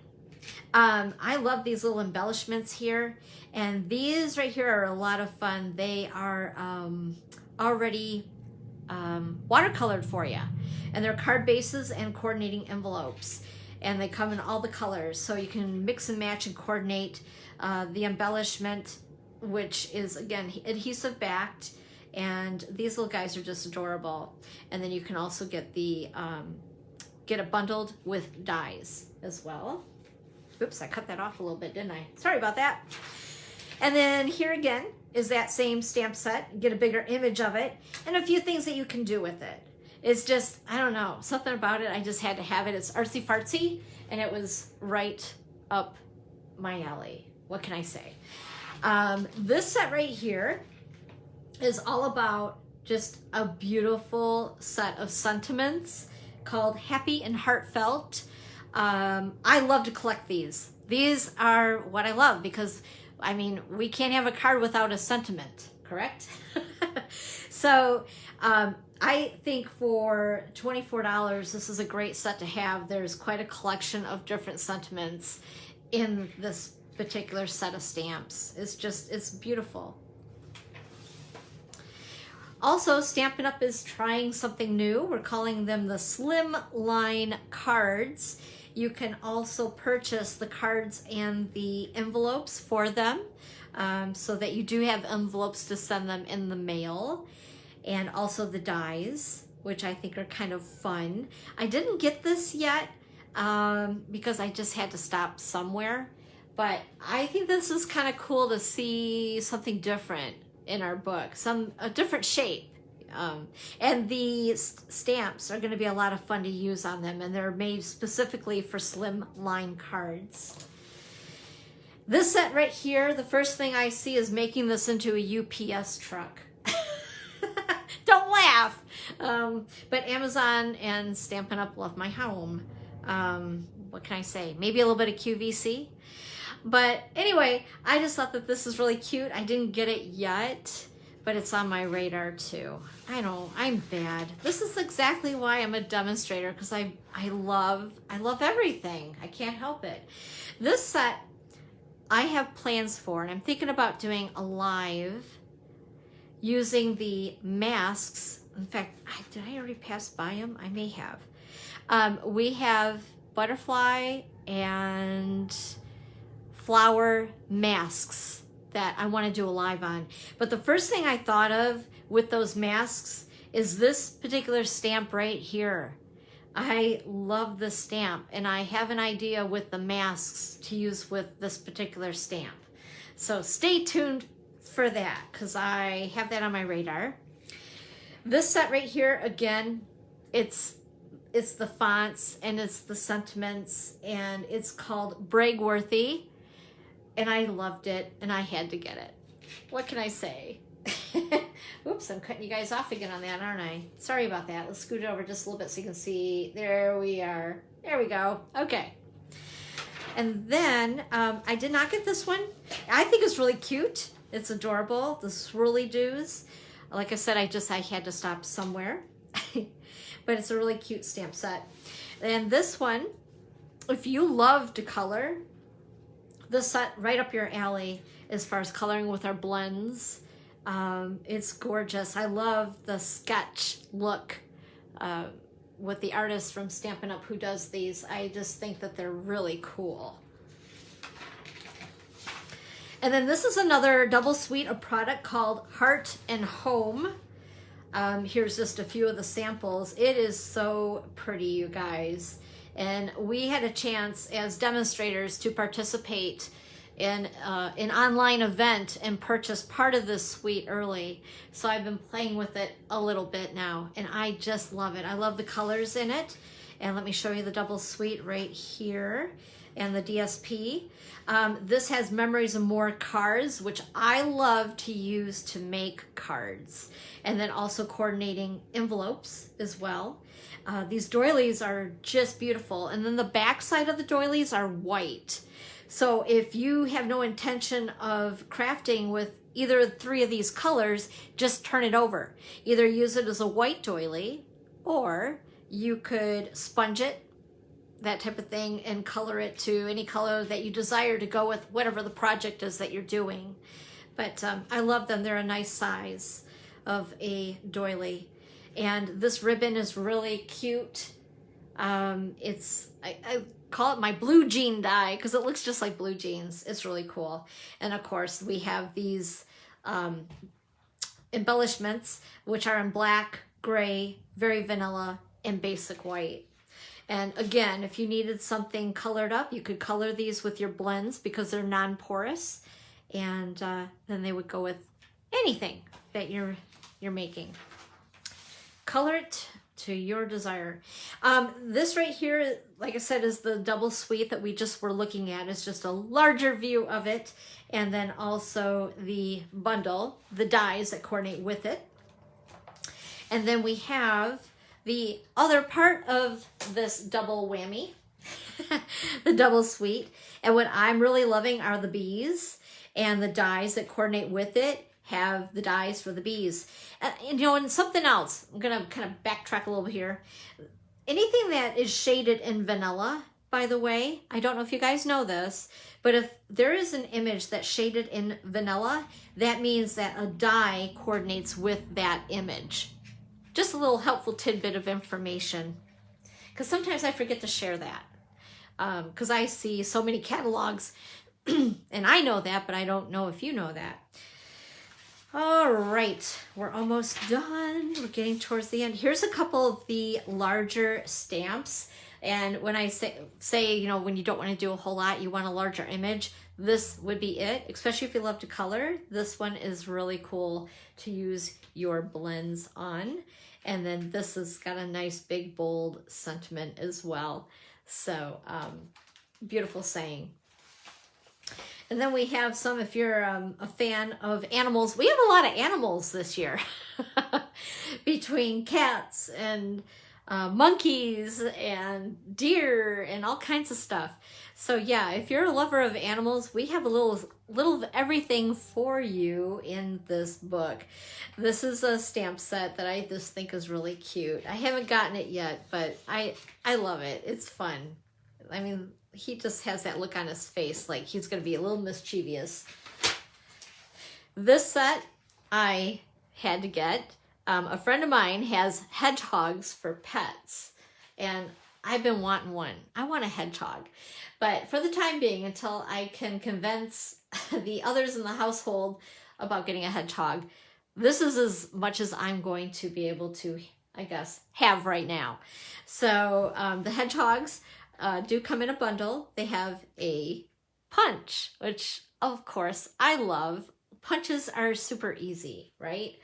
I love these little embellishments here, and these right here are a lot of fun. They are already watercolored for you, and they're card bases and coordinating envelopes, and they come in all the colors, so you can mix and match and coordinate the embellishment, which is again adhesive backed, and these little guys are just adorable. And then you can also get the get it bundled with dies as well. Oops, I cut that off a little bit, didn't I? Sorry about that. And then here again is that same stamp set. Get a bigger image of it and a few things that you can do with it. It's just, I don't know, something about it. I just had to have it. It's artsy fartsy, and it was right up my alley. What can I say? This set right here is all about just a beautiful set of sentiments called Happy and Heartfelt. I love to collect these. These are what I love because, I mean, we can't have a card without a sentiment, correct? So I think for $24, this is a great set to have. There's quite a collection of different sentiments in this particular set of stamps. It's beautiful. Also, Stampin' Up! Is trying something new. We're calling them the Slim Line cards. You can also purchase the cards and the envelopes for them, so that you do have envelopes to send them in the mail, and also the dies, which I think are kind of fun. I didn't get this yet because I just had to stop somewhere, but I think this is kind of cool to see something different in our book, a different shape. And the stamps are going to be a lot of fun to use on them, and they're made specifically for slim line cards. This set right here, the first thing I see is making this into a UPS truck. Don't laugh. But Amazon and Stampin' Up! Love my home. What can I say? Maybe a little bit of QVC. But anyway, I just thought that this is really cute. I didn't get it yet, but it's on my radar too. I know, I'm bad. This is exactly why I'm a demonstrator, because I love everything. I can't help it. This set I have plans for, and I'm thinking about doing a live using the masks. In fact, did I already pass by them? I may have. We have butterfly and flower masks that I want to do a live on. But the first thing I thought of with those masks is this particular stamp right here. I love this stamp, and I have an idea with the masks to use with this particular stamp. So stay tuned for that, because I have that on my radar. This set right here, again, it's the fonts and it's the sentiments, and it's called Bragworthy, and I loved it and I had to get it. What can I say? Oops, I'm cutting you guys off again on that, aren't I? Sorry about that. Let's scoot it over just a little bit so you can see. There we are. There we go. Okay. And then I did not get this one. I think it's really cute. It's adorable. The swirly doos. Like I said, I had to stop somewhere. But it's a really cute stamp set. And this one, if you love to color, this set right up your alley as far as coloring with our blends. It's gorgeous. I love the sketch look with the artist from Stampin' Up! Who does these. I just think that they're really cool. And then this is another double suite of product called Heart and Home. Here's just a few of the samples. It is so pretty, you guys. And we had a chance as demonstrators to participate in an online event and purchase part of this suite early. So I've been playing with it a little bit now, and I just love it. I love the colors in it. And let me show you the double suite right here and the DSP. This has Memories of More cards, which I love to use to make cards. And then also coordinating envelopes as well. These doilies are just beautiful. And then the back side of the doilies are white. So if you have no intention of crafting with either 3 of these colors, just turn it over. Either use it as a white doily, or you could sponge it, that type of thing, and color it to any color that you desire to go with whatever the project is that you're doing. But I love them. They're a nice size of a doily. And this ribbon is really cute. I call it my blue jean die because it looks just like blue jeans. It's really cool. And of course we have these embellishments, which are in black, gray, very vanilla, and basic white. And again, if you needed something colored up, you could color these with your blends because they're non-porous, and then they would go with anything that you're making. Color it to your desire. This right here, like I said, is the double suite that we just were looking at. It's just a larger view of it, and then also the bundle, the dies that coordinate with it. And then we have the other part of this double whammy, the double suite. And what I'm really loving are the bees, and the dies that coordinate with it have the dies for the bees. And you know, and something else, I'm gonna kind of backtrack a little bit here. Anything that is shaded in vanilla, by the way, I don't know if you guys know this, but if there is an image that's shaded in vanilla, that means that a die coordinates with that image. Just a little helpful tidbit of information, because sometimes I forget to share that, because I see so many catalogs and I know that, but I don't know if you know that. All right, we're almost done. We're getting towards the end. Here's a couple of the larger stamps. And when I say, you know, when you don't want to do a whole lot, you want a larger image, this would be it, especially if you love to color. This one is really cool to use your blends on. And then this has got a nice big bold sentiment as well. So beautiful saying. And then we have some, if you're a fan of animals, we have a lot of animals this year. Between cats and monkeys and deer and all kinds of stuff. So yeah, if you're a lover of animals, we have a little of everything for you in this book. This is a stamp set that I just think is really cute. I haven't gotten it yet, but I love it. It's fun. I mean, he just has that look on his face like he's going to be a little mischievous. This set I had to get. A friend of mine has hedgehogs for pets, and I've been wanting one. I want a hedgehog. But for the time being, until I can convince the others in the household about getting a hedgehog, this is as much as I'm going to be able to, I guess, have right now. So the hedgehogs do come in a bundle. They have a punch, which of course I love. Punches are super easy, right?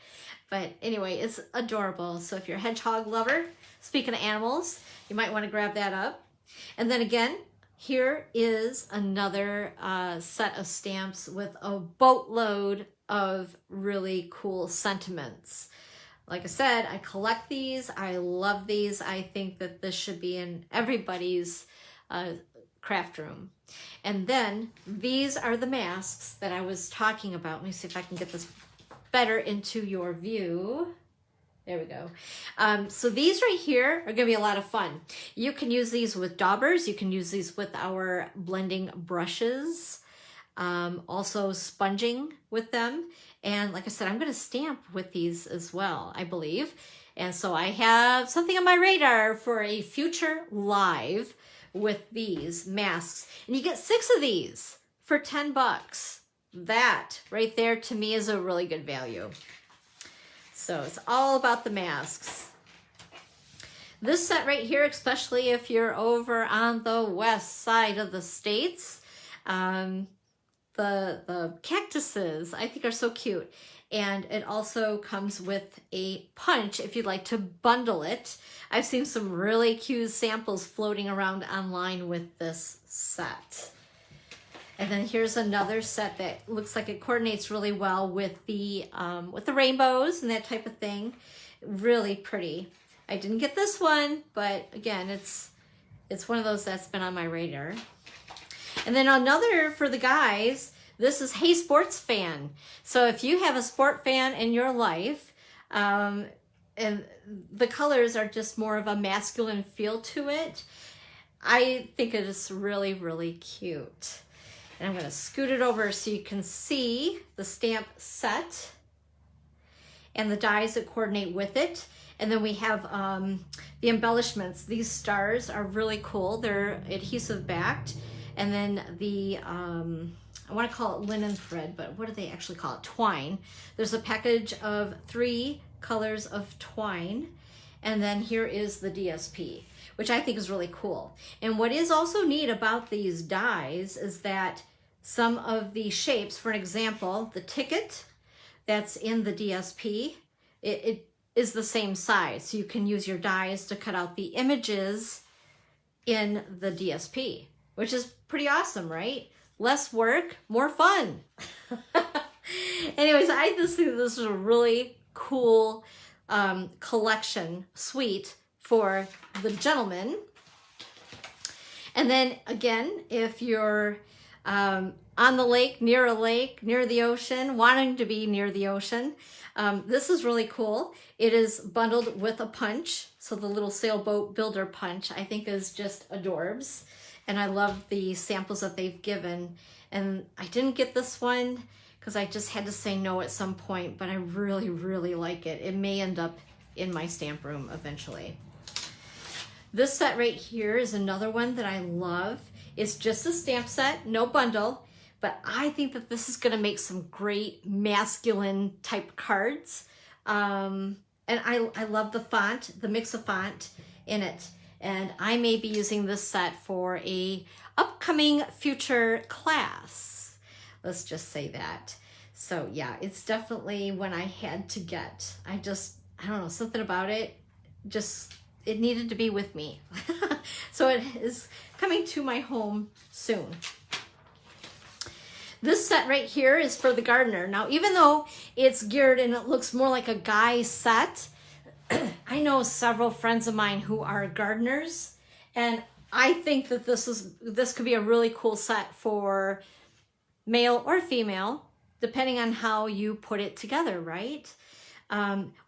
But anyway, it's adorable. So if you're a hedgehog lover, speaking of animals, you might want to grab that up. And then again, here is another set of stamps with a boatload of really cool sentiments. Like I said, I collect these. I love these. I think that this should be in everybody's craft room. And then these are the masks that I was talking about. Let me see if I can get this better into your view. There we go. So these right here are going to be a lot of fun. You can use these with daubers. You can use these with our blending brushes. Also sponging with them. And like I said, I'm going to stamp with these as well, I believe. And so I have something on my radar for a future live with these masks. And you get 6 of these for $10. That right there to me is a really good value. So it's all about the masks. This set right here, especially if you're over on the west side of the States, the cactuses I think are so cute. And it also comes with a punch if you'd like to bundle it. I've seen some really cute samples floating around online with this set. And then here's another set that looks like it coordinates really well with the rainbows and that type of thing. Really pretty. I didn't get this one, but again, it's one of those that's been on my radar. And then another for the guys, this is Hey Sports Fan. So if you have a sport fan in your life, and the colors are just more of a masculine feel to it, I think it is really, really cute. And I'm going to scoot it over so you can see the stamp set and the dies that coordinate with it. And then we have the embellishments. These stars are really cool. They're adhesive backed. And then the, I want to call it linen thread, but what do they actually call it? Twine. There's a package of 3 colors of twine. And then here is the DSP, which I think is really cool. And what is also neat about these dies is that some of the shapes, for an example, the ticket that's in the DSP, it is the same size. So you can use your dies to cut out the images in the DSP, which is pretty awesome, right? Less work, more fun. Anyways, I just think this is a really cool collection suite for the gentleman. And then again, if you're on the lake, near the ocean, wanting to be near the ocean, this is really cool. It is bundled with a punch. So the little sailboat builder punch, I think, is just adorbs. And I love the samples that they've given. And I didn't get this one because I just had to say no at some point, but I really, really like it. It may end up in my stamp room eventually. This set right here is another one that I love. It's just a stamp set, no bundle, but I think that this is going to make some great masculine type cards. And I love the font, the mix of font in it. And I may be using this set for a upcoming future class. Let's just say that. So yeah, it's definitely one I had to get. I don't know, something about it, it needed to be with me. So it is coming to my home soon. This set right here is for the gardener. Now, even though it's geared and it looks more like a guy set, I know several friends of mine who are gardeners, and I think that this could be a really cool set for male or female, depending on how you put it together, right?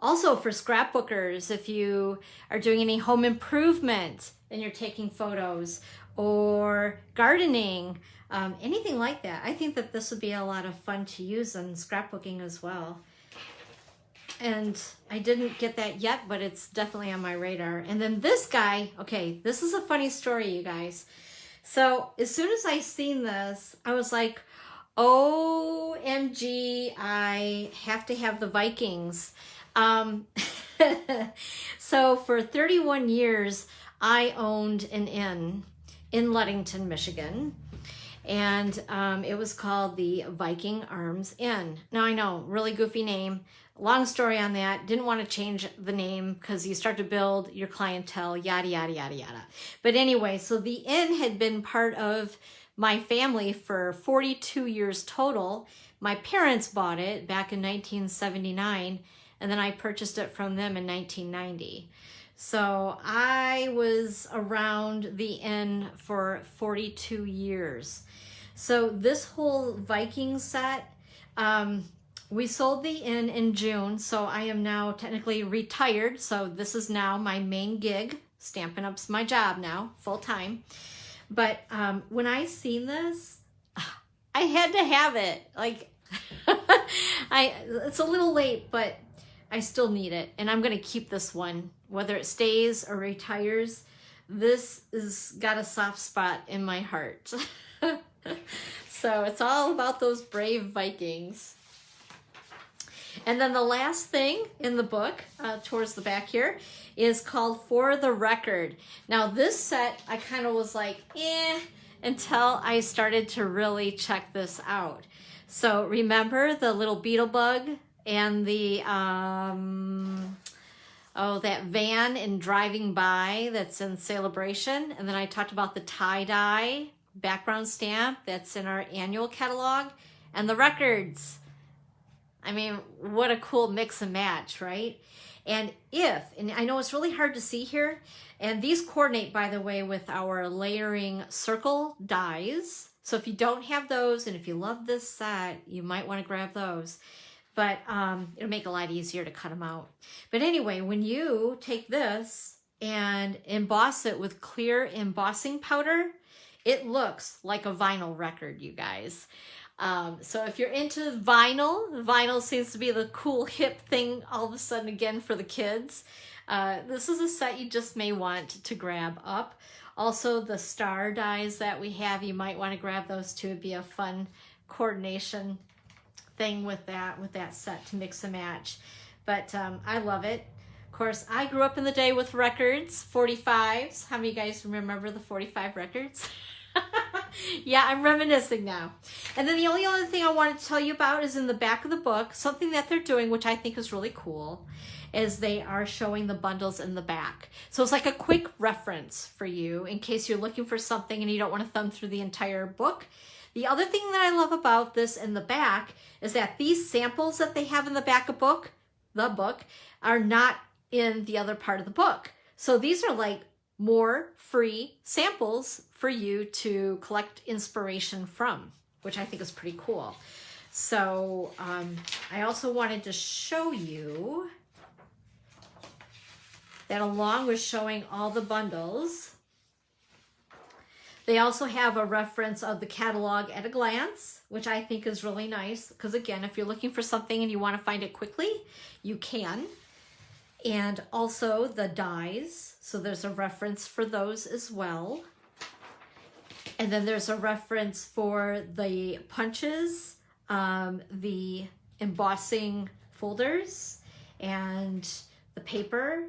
Also for scrapbookers, if you are doing any home improvement and you're taking photos, or gardening, anything like that. I think that this would be a lot of fun to use in scrapbooking as well. And I didn't get that yet, but it's definitely on my radar. And then this guy, okay, this is a funny story, you guys. So as soon as I seen this, I was like, OMG, I have to have the Vikings. So for 31 years, I owned an inn in Ludington, Michigan. And it was called the Viking Arms Inn. Now I know, really goofy name. Long story on that. Didn't want to change the name because you start to build your clientele, yada, yada, yada, yada. But anyway, so the inn had been part of my family for 42 years total. My parents bought it back in 1979, and then I purchased it from them in 1990. So I was around the inn for 42 years. So this whole Viking set, we sold the inn in June, so I am now technically retired. So this is now my main gig. Stampin' Up's my job now, full time. But when I seen this, I had to have it. Like, it's a little late, but I still need it. And I'm going to keep this one, whether it stays or retires. This has got a soft spot in my heart. So it's all about those brave Vikings. And then the last thing in the book, towards the back here, is called For the Record. Now this set, I kind of was like, until I started to really check this out. So remember the little beetle bug and the, that van in Driving By that's in Sale A Bration. And then I talked about the tie-dye background stamp that's in our annual catalog, and the records. I mean, what a cool mix and match, right? And I know it's really hard to see here, and these coordinate, by the way, with our layering circle dies. So if you don't have those, and if you love this set, you might want to grab those. But it'll make it a lot easier to cut them out. But anyway, when you take this and emboss it with clear embossing powder, it looks like a vinyl record, you guys. So if you're into vinyl seems to be the cool hip thing all of a sudden again for the kids. This is a set you just may want to grab up. Also the star dies that we have, you might want to grab those too. It'd be a fun coordination thing with that set to mix and match. But I love it. Of course, I grew up in the day with records, 45s. How many of you guys remember the 45 records? Yeah, I'm reminiscing now. And then the only other thing I wanted to tell you about is in the back of the book, something that they're doing, which I think is really cool, is they are showing the bundles in the back. So it's like a quick reference for you in case you're looking for something and you don't want to thumb through the entire book. The other thing that I love about this in the back is that these samples that they have in the back of the book, are not in the other part of the book. So these are like more free samples for you to collect inspiration from, which I think is pretty cool. So I also wanted to show you that along with showing all the bundles, they also have a reference of the catalog at a glance, which I think is really nice. Because again, if you're looking for something and you want to find it quickly, you can. And also the dies. So there's a reference for those as well. And then there's a reference for the punches, the embossing folders, and the paper.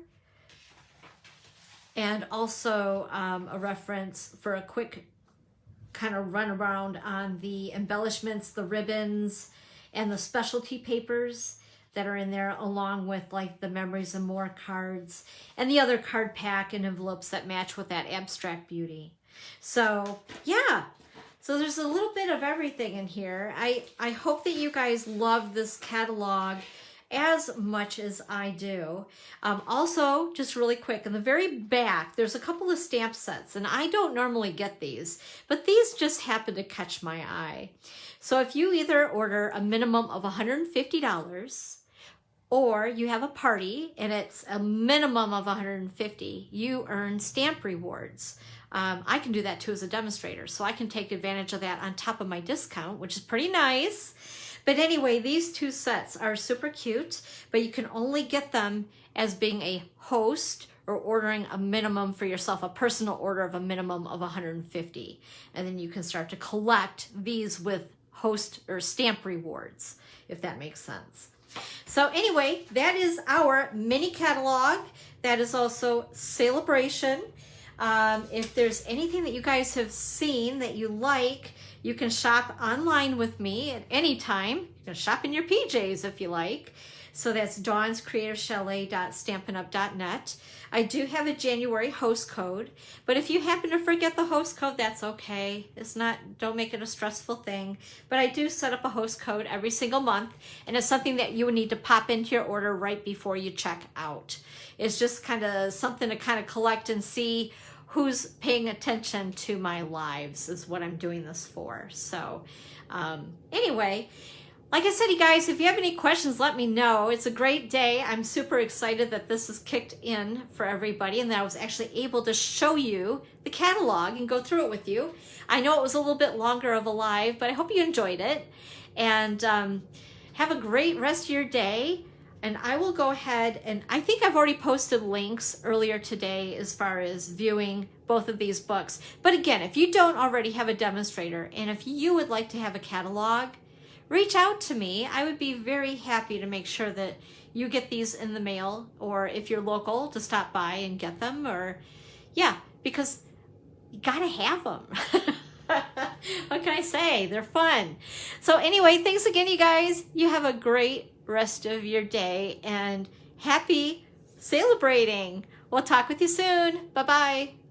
And also a reference for a quick kind of run around on the embellishments, the ribbons, and the specialty papers that are in there, along with like the Memories and More cards and the other card pack and envelopes that match with that abstract beauty. So yeah, so there's a little bit of everything in here. I hope that you guys love this catalog as much as I do. Also, just really quick, in the very back, there's a couple of stamp sets, and I don't normally get these, but these just happen to catch my eye. So if you either order a minimum of $150, or you have a party and it's a minimum of $150, you earn stamp rewards. I can do that too as a demonstrator, so I can take advantage of that on top of my discount, which is pretty nice. But anyway, these two sets are super cute, but you can only get them as being a host or ordering a minimum for yourself, a personal order of a minimum of $150. And then you can start to collect these with host or stamp rewards, if that makes sense. So anyway, that is our mini catalog. That is also Sale A Bration. If there's anything that you guys have seen that you like, you can shop online with me at any time. You can shop in your PJs if you like. So that's dawnscreativechalet.stampinup.net. I do have a January host code, but if you happen to forget the host code, that's okay. It's not, don't make it a stressful thing. But I do set up a host code every single month, and it's something that you would need to pop into your order right before you check out. It's just kind of something to kind of collect and see who's paying attention to my lives is what I'm doing this for. So anyway, like I said, you guys, if you have any questions, let me know. It's a great day. I'm super excited that this is kicked in for everybody and that I was actually able to show you the catalog and go through it with you. I know it was a little bit longer of a live, but I hope you enjoyed it. And have a great rest of your day. And I will go ahead and I think I've already posted links earlier today as far as viewing both of these books. But again, if you don't already have a demonstrator and if you would like to have a catalog, reach out to me. I would be very happy to make sure that you get these in the mail, or if you're local, to stop by and get them, or yeah, because you gotta have them. What can I say? They're fun. So anyway, thanks again, you guys. You have a great rest of your day and happy celebrating. We'll talk with you soon. Bye-bye.